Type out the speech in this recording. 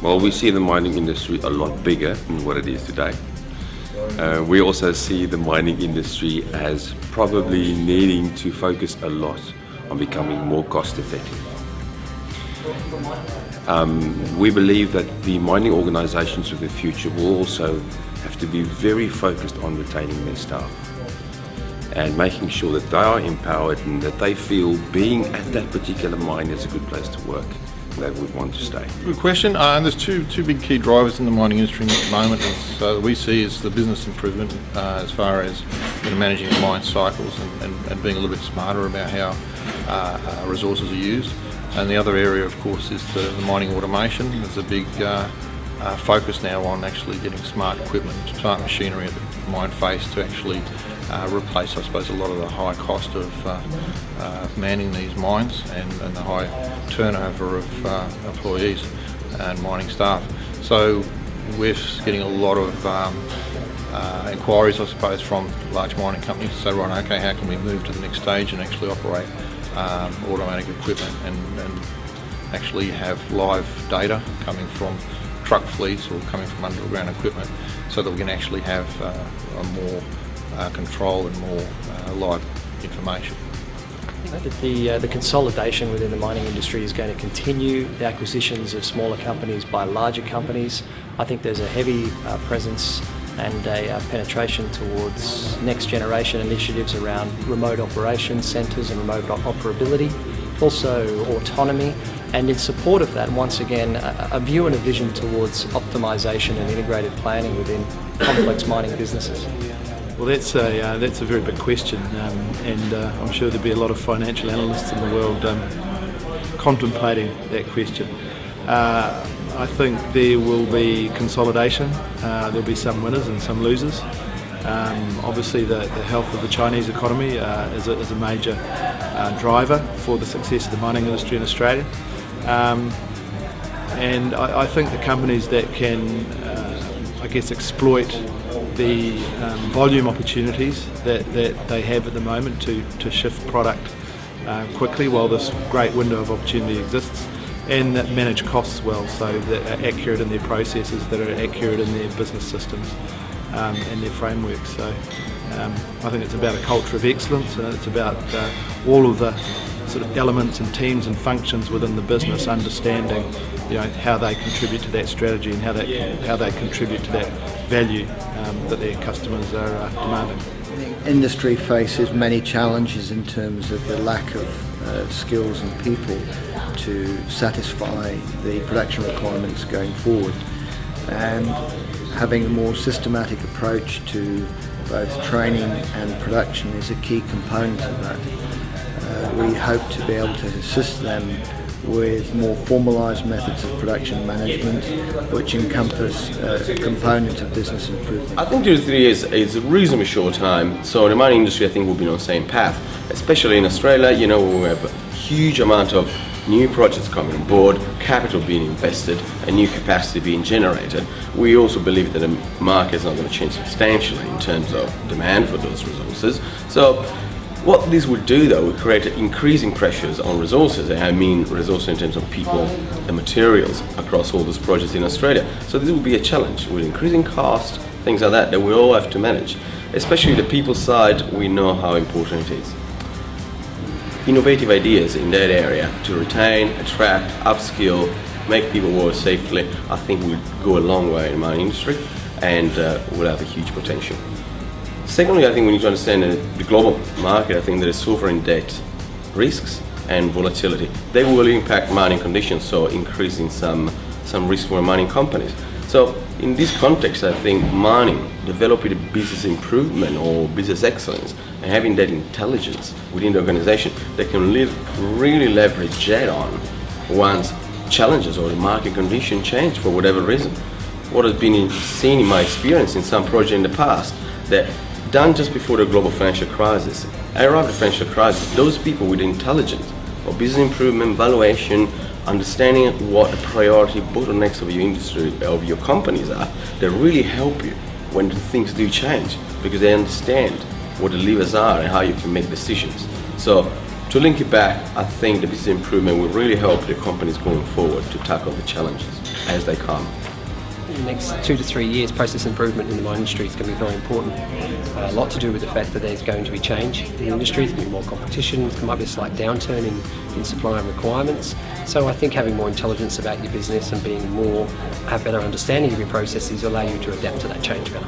Well, we see the mining industry a lot bigger than what it is today. We also see the mining industry as probably needing to focus a lot on becoming more cost effective. We believe that the mining organizations of the future will also have to be very focused on retaining their staff and making sure that they are empowered and that they feel being at that particular mine is a good place to work. They would want to stay. Good question. There's two big key drivers in the mining industry at the moment. That we see is the business improvement as far as managing the mine cycles and being a little bit smarter about how resources are used. And the other area, of course, is the mining automation. There's a big focus now on actually getting smart equipment, smart machinery at the mine face to actually replace, I suppose, a lot of the high cost of manning these mines and the high turnover of employees and mining staff. So we're getting a lot of inquiries, I suppose, from large mining companies to say, right, okay, how can we move to the next stage and actually operate automatic equipment and actually have live data coming from truck fleets or coming from underground equipment so that we can actually have a more control and more live information. I think that the consolidation within the mining industry is going to continue. The acquisitions of smaller companies by larger companies. I think there's a heavy presence and a penetration towards next generation initiatives around remote operations centres and remote operability, also autonomy, and in support of that, once again, a view and a vision towards optimisation and integrated planning within complex mining businesses. Well, that's a very big question, and I'm sure there'll be a lot of financial analysts in the world contemplating that question. I think there will be consolidation. There'll be some winners and some losers. Obviously, the health of the Chinese economy is a major driver for the success of the mining industry in Australia. And I think the companies that can, exploit the volume opportunities that they have at the moment to shift product quickly while this great window of opportunity exists, and that manage costs well, so that are accurate in their processes, that are accurate in their business systems and their frameworks. So I think it's about a culture of excellence, and it's about all of the sort of elements and teams and functions within the business understanding, how they contribute to that strategy and how they contribute to that value that their customers are demanding. The industry faces many challenges in terms of the lack of skills and people to satisfy the production requirements going forward, and having a more systematic approach to both training and production is a key component of that. We hope to be able to assist them with more formalised methods of production management, which encompass a component of business improvement. I think 2 to 3 years is a reasonably short time, so the mining industry I think will be on the same path, especially in Australia. We have a huge amount of new projects coming on board, capital being invested, and new capacity being generated. We also believe that the market is not going to change substantially in terms of demand for those resources. So what this would do, though, would create increasing pressures on resources, and I mean resources in terms of people and materials across all those projects in Australia. So this will be a challenge with increasing costs, things like that we all have to manage. Especially the people side, we know how important it is. Innovative ideas in that area to retain, attract, upskill, make people work safely, I think will go a long way in my industry and will have a huge potential. Secondly, I think we need to understand the global market. I think there is sovereign debt risks and volatility. They will impact mining conditions, so increasing some risk for mining companies. So in this context, I think mining, developing a business improvement or business excellence and having that intelligence within the organization that can really leverage that on once challenges or the market condition change for whatever reason. What has been seen in my experience in some projects in the past, that done just before the global financial crisis, around the financial crisis, those people with intelligence or business improvement, valuation, understanding what the priority bottlenecks of your industry, of your companies are, they really help you when things do change, because they understand what the levers are and how you can make decisions. So to link it back, I think the business improvement will really help the companies going forward to tackle the challenges as they come. In the next 2 to 3 years, process improvement in the mining industry is going to be very important. A lot to do with the fact that there's going to be change in the industry, there's going to be more competition, there might be a slight downturn in supply and requirements. So I think having more intelligence about your business and have better understanding of your processes will allow you to adapt to that change better.